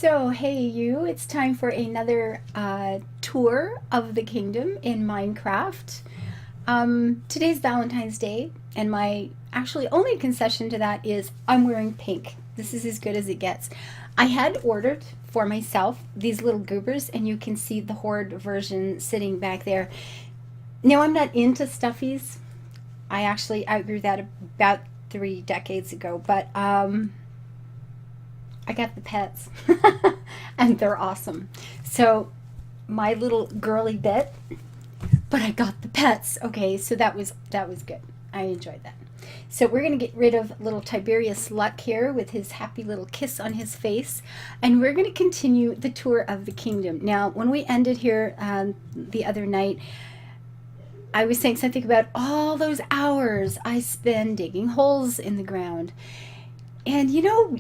So, hey you, it's time for another tour of the kingdom in Minecraft. Today's Valentine's Day, and my actually only concession to that is I'm wearing pink. This is as good as it gets. I had ordered for myself these little goobers, and you can see the Horde version sitting back there. Now, I'm not into stuffies. I actually outgrew that about 3 decades ago, but I got the pets and they're awesome. So my little girly bit, but I got the pets. Okay, so that was good. I enjoyed that. So we're going to get rid of little Tiberius Luck here with his happy little kiss on his face, and we're going to continue the tour of the kingdom. Now, when we ended here the other night, I was saying something about all those hours I spend digging holes in the ground. And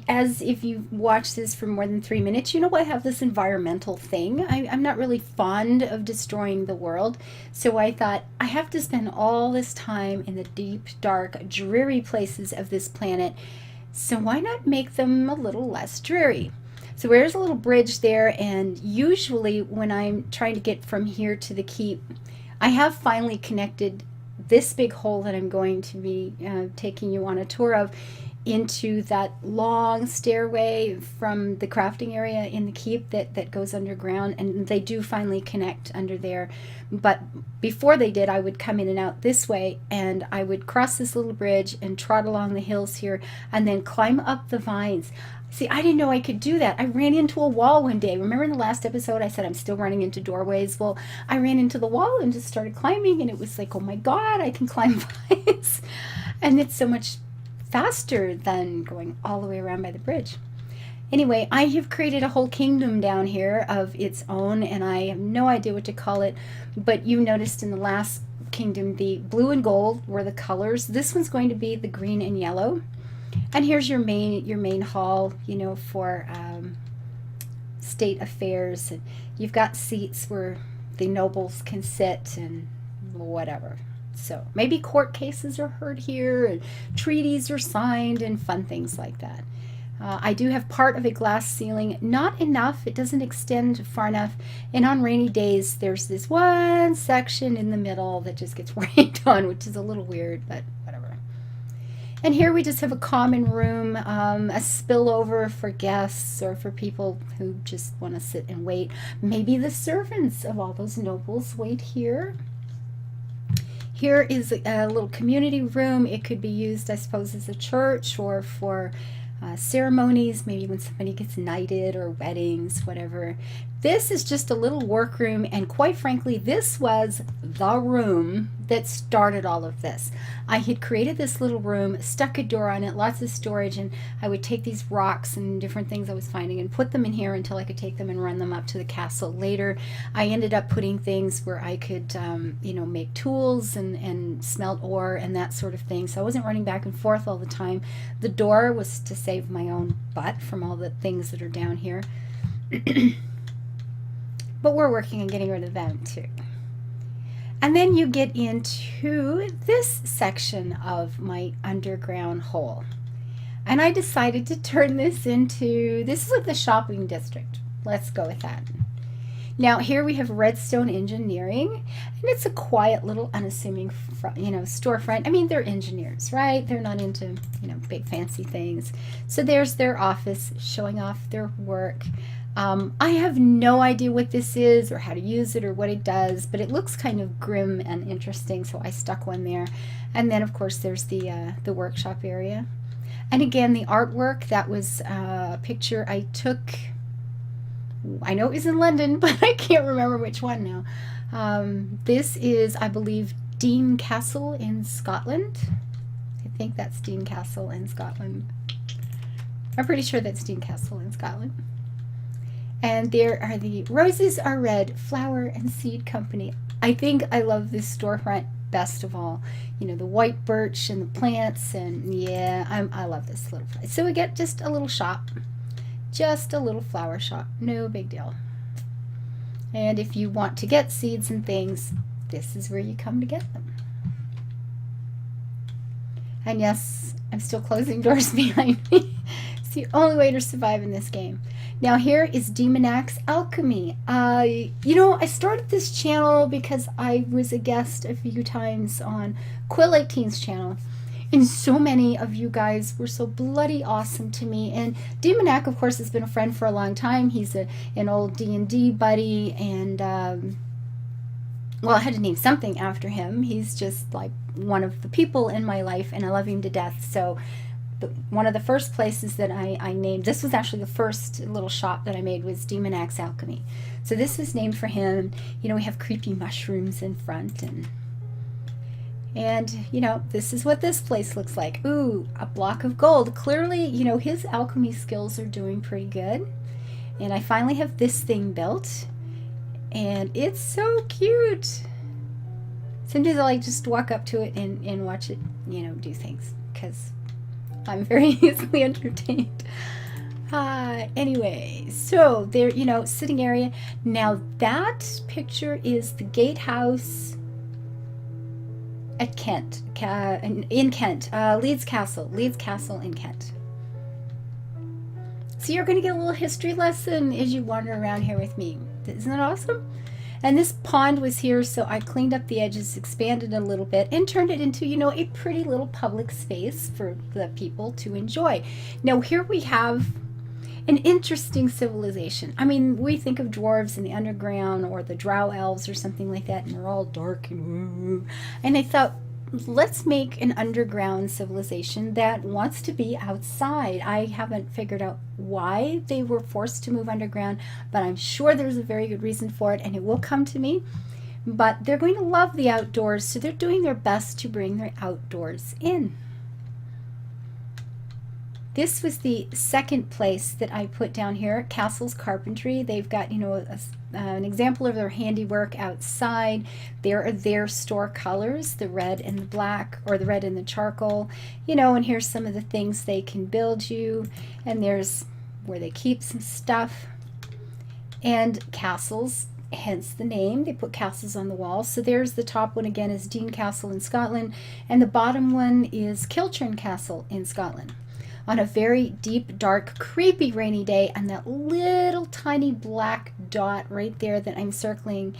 as if you watch this for more than 3 minutes, I have this environmental thing. I'm not really fond of destroying the world. So I thought, I have to spend all this time in the deep, dark, dreary places of this planet. So why not make them a little less dreary? So there's a little bridge there. And usually when I'm trying to get from here to the keep, I have finally connected this big hole that I'm going to be taking you on a tour of into that long stairway from the crafting area in the keep that goes underground, and they do finally connect under there. But before they did, I would come in and out this way, and I would cross this little bridge and trot along the hills here and then climb up the vines. See, I didn't know I could do that. I ran into a wall one day. Remember in the last episode I said I'm still running into doorways? Well, I ran into the wall and just started climbing, and it was like, oh my god, I can climb vines. And it's so much faster than going all the way around by the bridge. Anyway, I have created a whole kingdom down here of its own, and I have no idea what to call it, but you noticed in the last kingdom the blue and gold were the colors. This one's going to be the green and yellow. And here's your main hall, for state affairs. And you've got seats where the nobles can sit and whatever. So maybe court cases are heard here, and treaties are signed, and fun things like that. I do have part of a glass ceiling, not enough, it doesn't extend far enough, and on rainy days there's this one section in the middle that just gets rained on, which is a little weird, but whatever. And here we just have a common room, a spillover for guests or for people who just want to sit and wait. Maybe the servants of all those nobles wait here. Here is a little community room. It could be used, I suppose, as a church or for ceremonies, maybe when somebody gets knighted or weddings, whatever. This is just a little workroom, and quite frankly, this was the room that started all of this. I had created this little room, stuck a door on it, lots of storage, and I would take these rocks and different things I was finding and put them in here until I could take them and run them up to the castle later. I ended up putting things where I could, make tools and smelt ore and that sort of thing, so I wasn't running back and forth all the time. The door was to save my own butt from all the things that are down here. But we're working on getting rid of them too. And then you get into this section of my underground hole. And I decided to turn this is like the shopping district. Let's go with that. Now here we have Redstone Engineering, and it's a quiet little unassuming storefront. I mean, they're engineers, right? They're not into, big fancy things. So there's their office showing off their work. I have no idea what this is or how to use it or what it does, but it looks kind of grim and interesting, so I stuck one there. And then, of course, there's the workshop area. And again, the artwork, that was a picture I took. I know it was in London, but I can't remember which one now. This is, I believe, Dean Castle in Scotland. I think that's Dean Castle in Scotland. I'm pretty sure that's Dean Castle in Scotland. And there are the Roses Are Red Flower and Seed Company. I think I love this storefront best of all. The white birch and the plants, and yeah, I love this little place. So we get just a little shop, just a little flower shop, no big deal. And if you want to get seeds and things, this is where you come to get them. And yes, I'm still closing doors behind me. It's the only way to survive in this game. Now here is Axe Alchemy. You know, I started this channel because I was a guest a few times on Quill 18's channel. And so many of you guys were so bloody awesome to me. And Demonac, of course, has been a friend for a long time. He's an old D&D buddy. And, well, I had to name something after him. He's just like one of the people in my life, and I love him to death. So one of the first places that I named, this was actually the first little shop that I made, was Axe Alchemy. So this was named for him. You know, we have creepy mushrooms in front, and you know, this is what this place looks like. Ooh, a block of gold. Clearly, you know, his alchemy skills are doing pretty good. And I finally have this thing built, and it's so cute. Sometimes I like just walk up to it and watch it, you know, do things, because I'm very easily entertained. Anyway, so there, you know, sitting area. Now that picture is the gatehouse at Kent, in Kent, Leeds Castle in Kent. So you're going to get a little history lesson as you wander around here with me. Isn't that awesome? And this pond was here, so I cleaned up the edges, expanded it a little bit, and turned it into, you know, a pretty little public space for the people to enjoy. Now here we have an interesting civilization. I mean, we think of dwarves in the underground or the drow elves or something like that, and they're all dark and woo. And I thought, let's make an underground civilization that wants to be outside. I haven't figured out why they were forced to move underground, but I'm sure there's a very good reason for it, and it will come to me. But they're going to love the outdoors, so they're doing their best to bring their outdoors in. This was the second place that I put down here, Castle's Carpentry. They've got, you know, an example of their handiwork outside. There are their store colors, the red and the black, or the red and the charcoal. You know, and here's some of the things they can build you. And there's where they keep some stuff. And castles, hence the name. They put castles on the wall. So there's the top one again is Dean Castle in Scotland. And the bottom one is Kilchurn Castle in Scotland. On a very deep, dark, creepy rainy day, and that little tiny black dot right there that I'm circling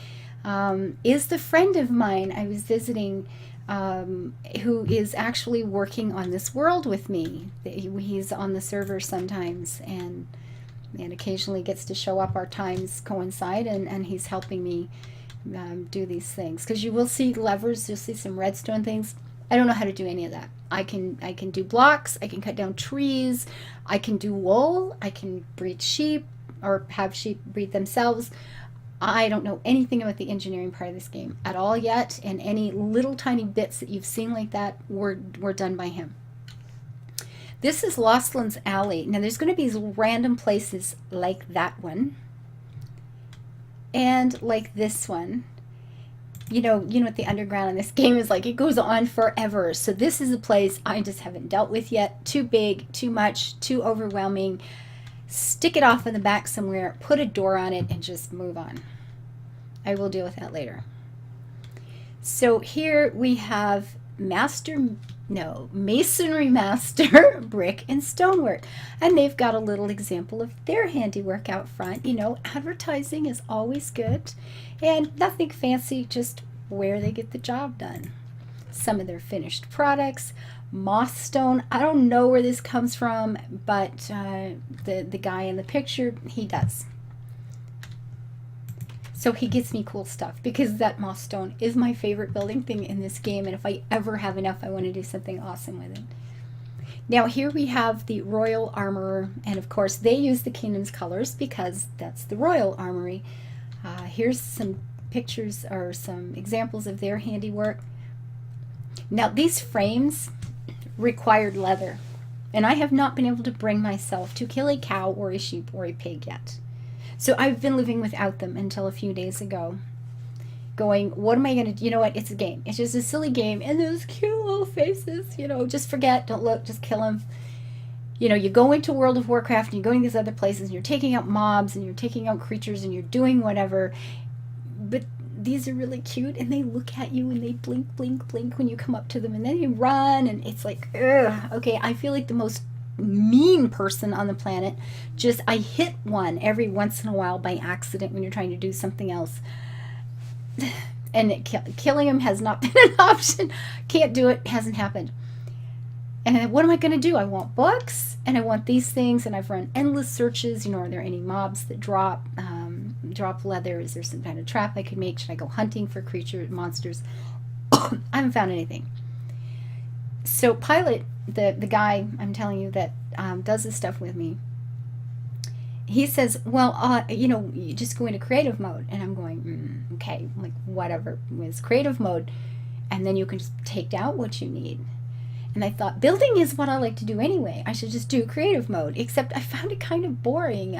is the friend of mine I was visiting, who is actually working on this world with me. He's on the server sometimes, and occasionally gets to show up. Our times coincide, and he's helping me do these things. Because you will see levers, you'll see some redstone things. I don't know how to do any of that. I can do blocks, I can cut down trees, I can do wool, I can breed sheep, or have sheep breed themselves. I don't know anything about the engineering part of this game at all yet, and any little tiny bits that you've seen like that were done by him. This is Lostlands Alley. Now there's going to be these random places like that one, and like this one. You know what the underground in this game is like. It goes on forever. So this is a place I just haven't dealt with yet. Too big, too much, too overwhelming. Stick it off in the back somewhere, put a door on it, and just move on. I will deal with that later. So here we have Masonry Master brick and stonework. And they've got a little example of their handiwork out front. You know, advertising is always good. And nothing fancy, just where they get the job done. Some of their finished products. Moss stone. I don't know where this comes from, but the guy in the picture, he does. So he gets me cool stuff, because that moss stone is my favorite building thing in this game, and if I ever have enough, I want to do something awesome with it. Now here we have the Royal Armourer, and of course they use the Kingdom's colors because that's the Royal Armoury. Here's some pictures or some examples of their handiwork. Now these frames required leather, and I have not been able to bring myself to kill a cow or a sheep or a pig yet. So I've been living without them until a few days ago. Going, what am I going to do? You know what? It's a game. It's just a silly game. And those cute little faces, you know, just forget, don't look, just kill them. You know, you go into World of Warcraft and you go into these other places and you're taking out mobs and you're taking out creatures and you're doing whatever. But these are really cute, and they look at you and they blink, blink, blink when you come up to them, and then you run, and it's like, ugh. Okay, I feel like the most mean person on the planet. Just I hit one every once in a while by accident when you're trying to do something else. And killing him has not been an option. Can't do it. Hasn't happened. And what am I going to do? I want books, and I want these things, and I've run endless searches. You know, are there any mobs that drop leather? Is there some kind of trap I could make? Should I go hunting for monsters? I haven't found anything. So Pilot, the guy I'm telling you that does this stuff with me, he says, well, you just go into creative mode. And I'm going, okay, like whatever is creative mode. And then you can just take out what you need. And I thought, building is what I like to do anyway. I should just do creative mode. Except I found it kind of boring.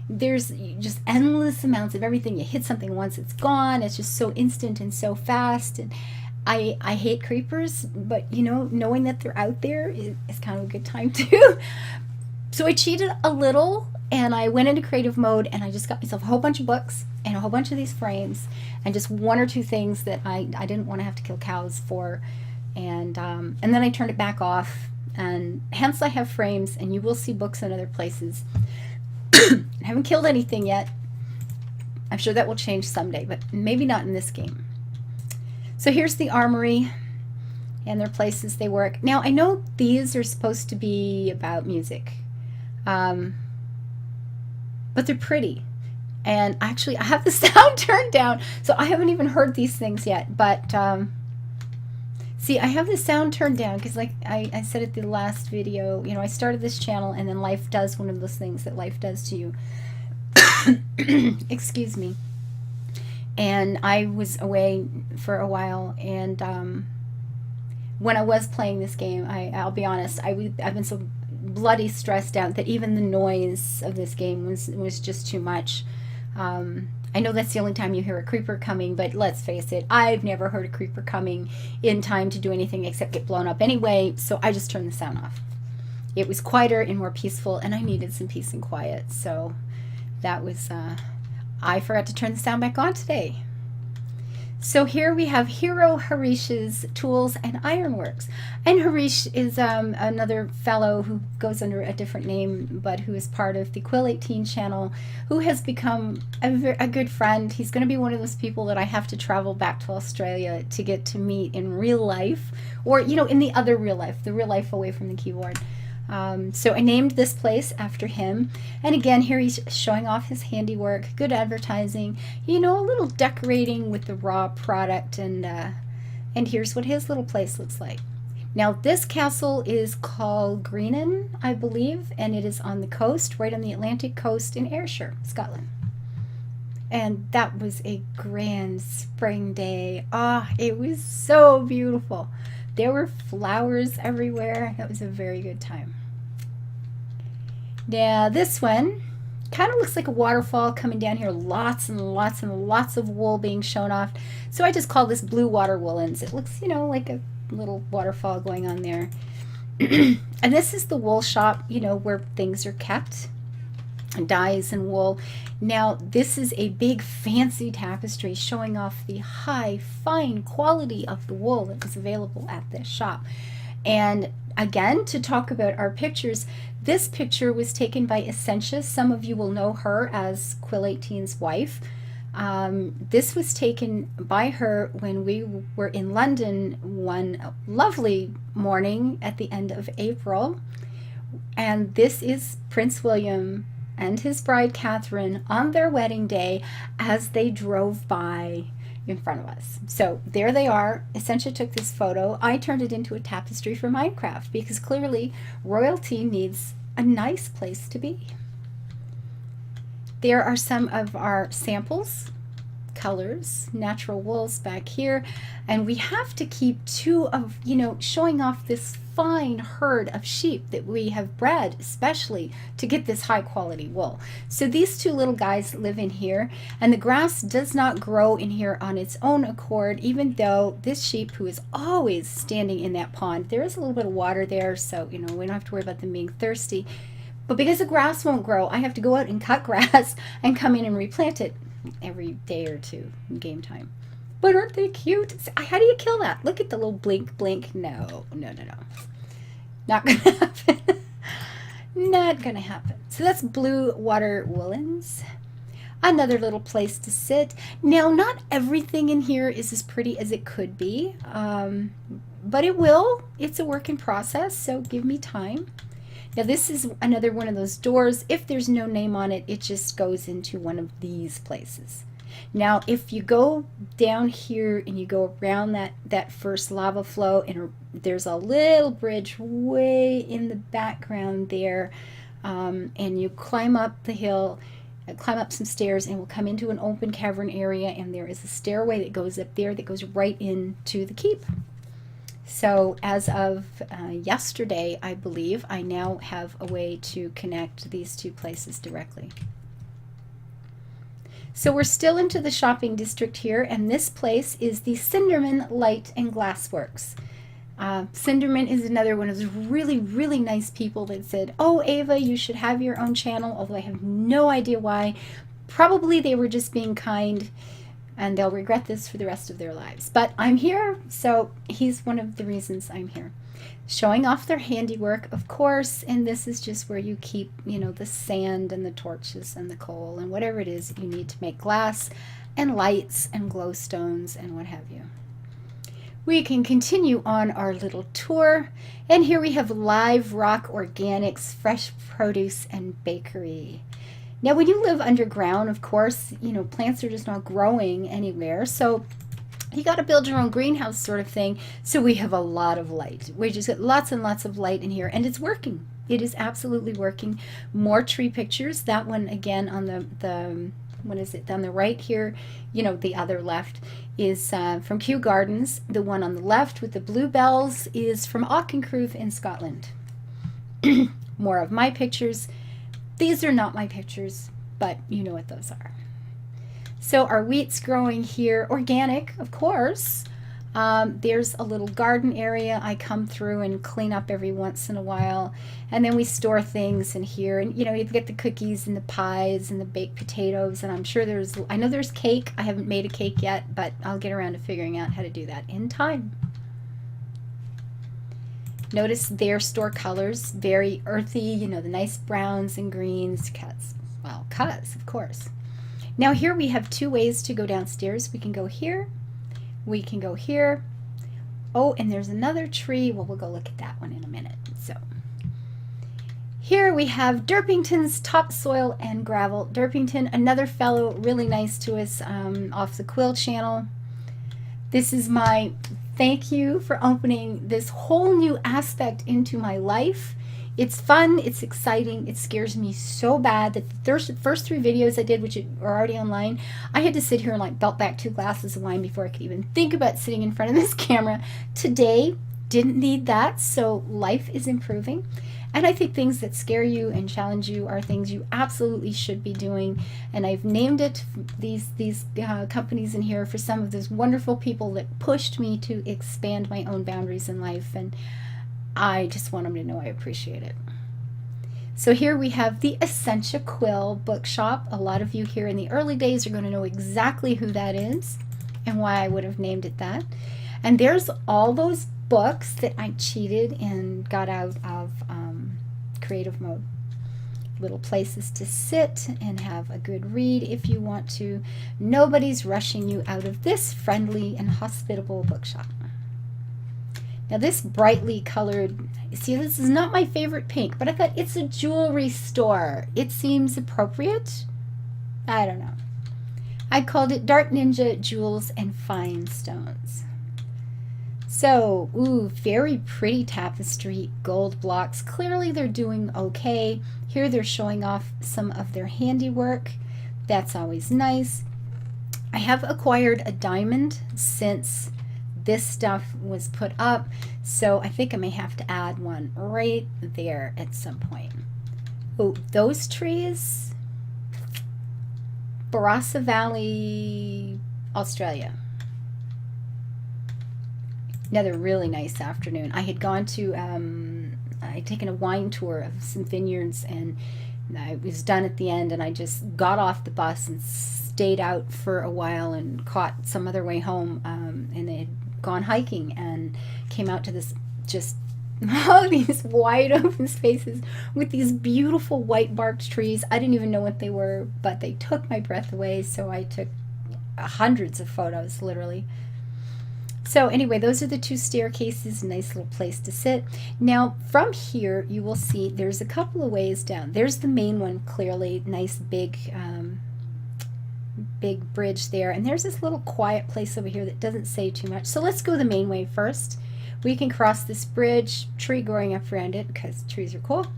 There's just endless amounts of everything. You hit something once, it's gone. It's just so instant and so fast. And I hate creepers, but knowing that they're out there is kind of a good time too. So I cheated a little, and I went into creative mode, and I just got myself a whole bunch of books and a whole bunch of these frames, and just one or two things that I didn't want to have to kill cows for, and then I turned it back off, and hence I have frames, and you will see books in other places. I haven't killed anything yet. I'm sure that will change someday, but maybe not in this game. So here's the Armoury, and their places they work. Now I know these are supposed to be about music. But they're pretty, and actually I have the sound turned down, so I haven't even heard these things yet. But see, I have the sound turned down because, like I said at the last video, I started this channel, and then life does one of those things that life does to you. Excuse me. And I was away for a while, and when I was playing this game, I'll be honest, I've been so bloody stressed out that even the noise of this game was just too much. I know that's the only time you hear a creeper coming, but let's face it, I've never heard a creeper coming in time to do anything except get blown up anyway, so I just turned the sound off. It was quieter and more peaceful, and I needed some peace and quiet, so that was I forgot to turn the sound back on today. So here we have Hero Harish's Tools and Ironworks. And Harish is another fellow who goes under a different name, but who is part of the Quill 18 channel, who has become a good friend. He's going to be one of those people that I have to travel back to Australia to get to meet in real life, or, in the other real life, the real life away from the keyboard. So I named this place after him, and again here he's showing off his handiwork, good advertising, a little decorating with the raw product, and here's what his little place looks like. Now this castle is called Greenan, I believe, and it is on the coast, right on the Atlantic coast in Ayrshire, Scotland. And that was a grand spring day. It was so beautiful. There were flowers everywhere. That was a very good time. Now this one kind of looks like a waterfall coming down here. Lots and lots and lots of wool being shown off. So I just call this Blue Water Woolens. It looks, like a little waterfall going on there. And this is the wool shop, where things are kept. Dyes and wool. Now this is a big fancy tapestry showing off the high fine quality of the wool that is available at this shop. And again, to talk about our pictures, this picture was taken by Essentia. Some of you will know her as Quill 18's wife. This was taken by her when we were in London one lovely morning at the end of April, and this is Prince William and his bride Catherine on their wedding day as they drove by in front of us. So there they are. Essentia took this photo. I turned it into a tapestry for Minecraft because clearly royalty needs a nice place to be. There are some of our samples, colors, natural wools back here, and we have to keep two of, showing off this fine herd of sheep that we have bred especially to get this high quality wool. So these two little guys live in here, and the grass does not grow in here on its own accord, even though this sheep, who is always standing in that pond, there is a little bit of water there, so we don't have to worry about them being thirsty. But because the grass won't grow, I have to go out and cut grass and come in and replant it every day or two in game time. But aren't they cute? How do you kill that? Look at the little blink blink. No. Not gonna happen. Not gonna happen. So that's Blue Water Woolens. Another little place to sit. Now, not everything in here is as pretty as it could be, but it will. It's a work in process, so give me time. Now, this is another one of those doors. If there's no name on it, it just goes into one of these places. Now, if you go down here and you go around that first lava flow, and there's a little bridge way in the background there, and you climb up the hill, climb up some stairs, and we'll come into an open cavern area, and there is a stairway that goes up there that goes right into the keep. So as of yesterday, I believe, I now have a way to connect these two places directly. So we're still into the shopping district here, and this place is the Cinderman Light and Glassworks. Cinderman is another one of those really, really nice people that said, oh, Ava, you should have your own channel, although I have no idea why. Probably they were just being kind, and they'll regret this for the rest of their lives. But I'm here, so he's one of the reasons I'm here. Showing off their handiwork, of course, and this is just where you keep, you know, the sand and the torches and the coal and whatever it is you need to make glass and lights and glowstones and what have you. We can continue on our little tour, and here we have Live Rock Organics, Fresh Produce and Bakery. Now, when you live underground, of course, you know, plants are just not growing anywhere, so you got to build your own greenhouse sort of thing. So we have a lot of light. We just get lots and lots of light in here, and it's working. It is absolutely working. More tree pictures. That one again on the what is it, on the right here, you know, the other left is from Kew Gardens. The one on the left with the bluebells is from Auchencruth in Scotland. More of my pictures. These are not my pictures, but you know what those are. So our wheat's growing here, organic, of course. There's a little garden area I come through and clean up every once in a while. And then we store things in here. And, you know, you get the cookies and the pies and the baked potatoes. And I'm sure I know there's cake. I haven't made a cake yet, but I'll get around to figuring out how to do that in time. Notice their store colors, very earthy, you know, the nice browns and greens. Well, of course. Now here we have two ways to go downstairs. We can go here. We can go here. Oh, and there's another tree. Well, we'll go look at that one in a minute. So here we have Derpingtons, Topsoil and Gravel. Derpington, another fellow really nice to us off the Quill channel. This is my thank you for opening this whole new aspect into my life. It's fun, it's exciting, it scares me so bad that the first 3 videos I did, which are already online, I had to sit here and like belt back 2 glasses of wine before I could even think about sitting in front of this camera. Today, didn't need that, so life is improving. And I think things that scare you and challenge you are things you absolutely should be doing. And I've named it these companies in here for some of those wonderful people that pushed me to expand my own boundaries in life. And I just want them to know I appreciate it. So here we have the Essentia Quill Bookshop. A lot of you here in the early days are going to know exactly who that is and why I would have named it that. And there's all those books that I cheated and got out of creative mode. Little places to sit and have a good read if you want to. Nobody's rushing you out of this friendly and hospitable bookshop. Now this brightly colored, see, this is not my favorite pink, but I thought it's a jewelry store. It seems appropriate. I don't know. I called it Dark Ninja Jewels and Fine Stones. So, ooh, very pretty tapestry, gold blocks. Clearly they're doing okay. Here they're showing off some of their handiwork. That's always nice. I have acquired a diamond since this stuff was put up, so I think I may have to add one right there at some point. Oh, those trees, Barossa Valley, Australia. Another really nice afternoon. I had gone to, I'd taken a wine tour of some vineyards, and I was done at the end, and I just got off the bus and stayed out for a while and caught some other way home, and it gone hiking and came out to this just all these wide open spaces with these beautiful white barked trees. I didn't even know what they were, but they took my breath away, so I took hundreds of photos, literally. So anyway, those are the two staircases, nice little place to sit. Now from here you will see there's a couple of ways down. There's the main one, clearly, nice big big bridge there, and there's this little quiet place over here that doesn't say too much. So let's go the main way first. We can cross this bridge, tree growing up around it because trees are cool,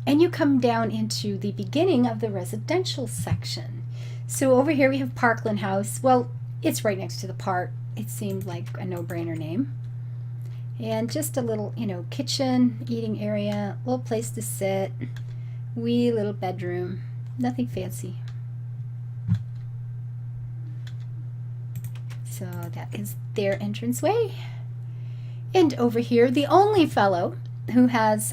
and you come down into the beginning of the residential section. So over here we have Parkland House. Well, it's right next to the park. It seemed like a no-brainer name. And just a little, you know, kitchen, eating area, little place to sit, wee little bedroom, nothing fancy. So that is their entranceway. And over here, the only fellow who has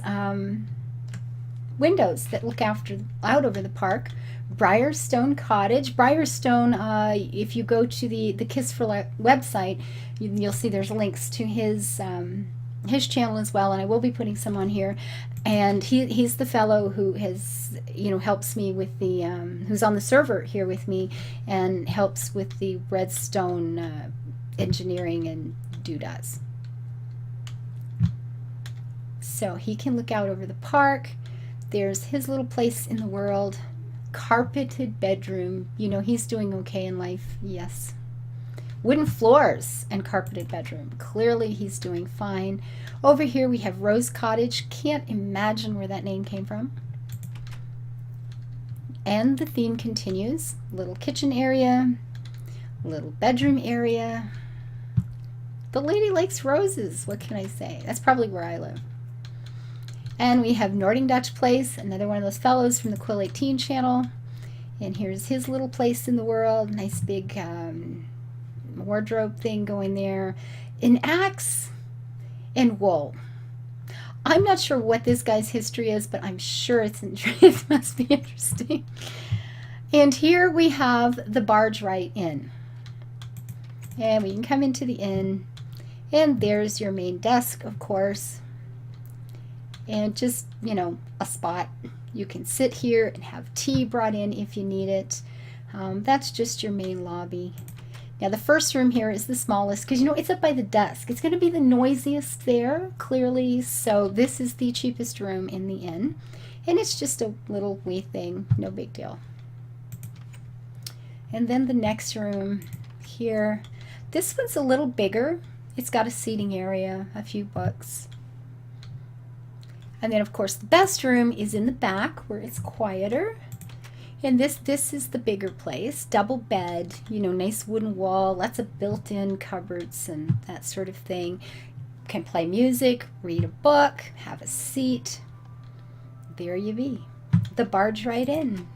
windows that look out over the park, Briarstone Cottage. Briarstone, if you go to the Kiss for website, you'll see there's links to his channel as well, and I will be putting some on here. And he's the fellow who has, you know, helps me with the who's on the server here with me and helps with the Redstone engineering and doodads. So he can look out over the park. There's his little place in the world. Carpeted bedroom. You know, he's doing okay in life. Yes. Wooden floors and carpeted bedroom. Clearly he's doing fine. Over here we have Rose Cottage. Can't imagine where that name came from. And the theme continues. Little kitchen area. Little bedroom area. The lady likes roses. What can I say? That's probably where I live. And we have Norton Dutch Place, another one of those fellows from the Quill 18 channel. And here's his little place in the world. Nice big wardrobe thing going there. An axe and wool. I'm not sure what this guy's history is, but I'm sure it must be interesting. And here we have the Barge right in. And we can come into the inn. And there's your main desk, of course. And just, you know, a spot. You can sit here and have tea brought in if you need it. That's just your main lobby. Now the first room here is the smallest because, you know, it's up by the desk. It's going to be the noisiest there, clearly. So this is the cheapest room in the inn. And it's just a little wee thing. No big deal. And then the next room here. This one's a little bigger. It's got a seating area, a few books. And then, of course, the best room is in the back where it's quieter. And this is the bigger place. Double bed, you know, nice wooden wall, lots of built-in cupboards and that sort of thing. Can play music, read a book, have a seat. There you be. The Barge right in.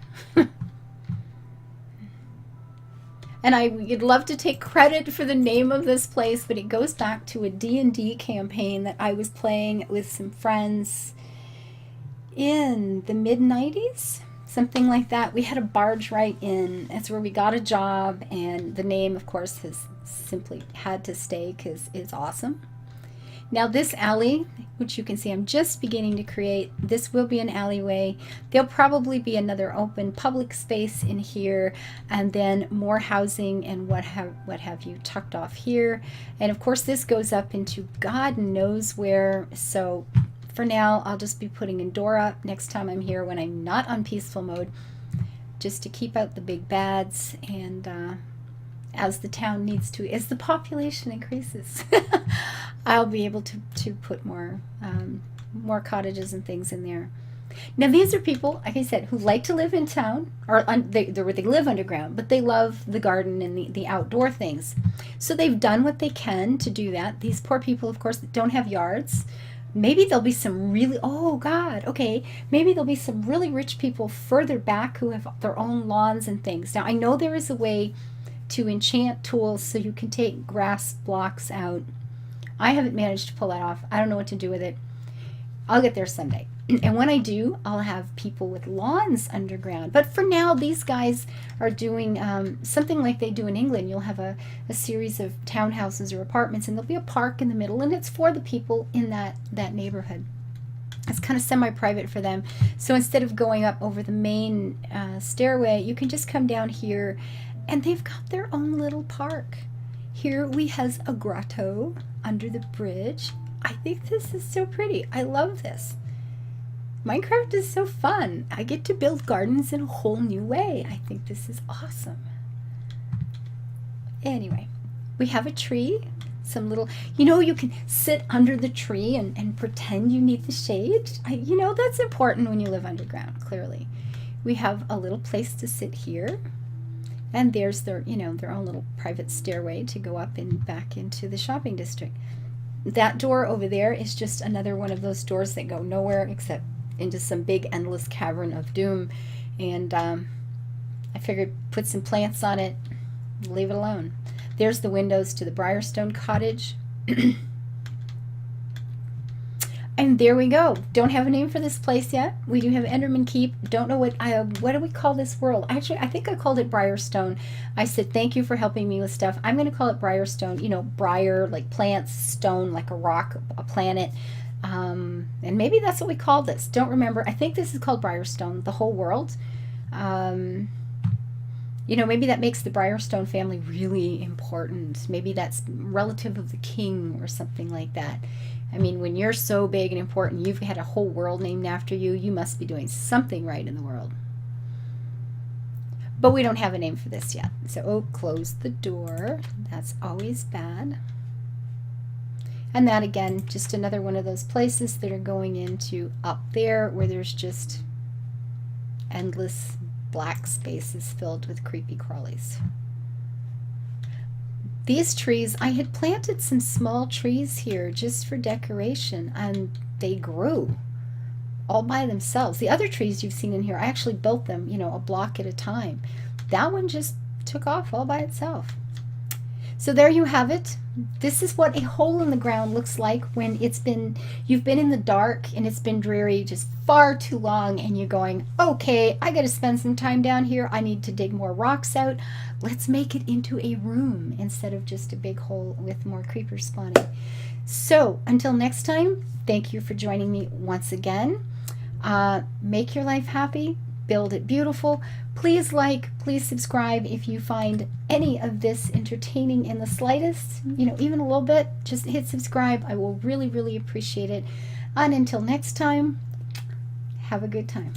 And I would love to take credit for the name of this place, but it goes back to a D&D campaign that I was playing with some friends in the mid-90s, something like that. We had a barge right in. That's where we got a job, and the name, of course, has simply had to stay because it's awesome. Now this alley, which you can see I'm just beginning to create, this will be an alleyway. There'll probably be another open public space in here, and then more housing and what have you tucked off here. And of course this goes up into God knows where. So for now I'll just be putting a door up next time I'm here when I'm not on peaceful mode, just to keep out the big bads. And as the town needs to, as the population increases, I'll be able to put more cottages and things in there. Now these are people, like I said, who like to live in town, or they live underground, but they love the garden and the outdoor things. So they've done what they can to do that. These poor people, of course, don't have yards. Maybe there'll be some really, oh God, okay, maybe there'll be some really rich people further back who have their own lawns and things. Now I know there is a way to enchant tools so you can take grass blocks out. I haven't managed to pull that off. I don't know what to do with it. I'll get there someday. And when I do, I'll have people with lawns underground. But for now, these guys are doing something like they do in England. You'll have a series of townhouses or apartments, and there'll be a park in the middle, and it's for the people in that neighborhood. It's kind of semi-private for them. So instead of going up over the main stairway, you can just come down here, and they've got their own little park. Here we has a grotto under the bridge. I think this is so pretty. I love this. Minecraft is so fun. I get to build gardens in a whole new way. I think this is awesome. Anyway, we have a tree. Some little, you can sit under the tree and pretend you need the shade. That's important when you live underground, clearly. We have a little place to sit here. And there's their own little private stairway to go up and back into the shopping district. That door over there is just another one of those doors that go nowhere except into some big endless cavern of doom. And I figured put some plants on it, leave it alone. There's the windows to the Briarstone Cottage. And there we go. Don't have a name for this place yet. We do have Enderman Keep. Don't know what do we call this world? Actually, I think I called it Briarstone. I said, thank you for helping me with stuff. I'm going to call it Briarstone. Briar, like plants, stone, like a rock, a planet. And maybe that's what we call this. Don't remember. I think this is called Briarstone, the whole world. Maybe that makes the Briarstone family really important. Maybe that's relative of the king or something like that. I mean, when you're so big and important, you've had a whole world named after you, you must be doing something right in the world. But we don't have a name for this yet. So, close the door. That's always bad. And that, again, just another one of those places that are going into up there where there's just endless black spaces filled with creepy crawlies. These trees, I had planted some small trees here just for decoration, and they grew all by themselves. The other trees you've seen in here, I actually built them, a block at a time. That one just took off all by itself. So there you have it. This is what a hole in the ground looks like when you've been in the dark and it's been dreary just far too long, and you're going, okay, I got to spend some time down here. I need to dig more rocks out. Let's make it into a room instead of just a big hole with more creepers spawning. So until next time, thank you for joining me once again. Make your life happy. Build it beautiful. Please please subscribe if you find any of this entertaining in the slightest, even a little bit. Just hit subscribe. I will really, really appreciate it. And until next time, have a good time.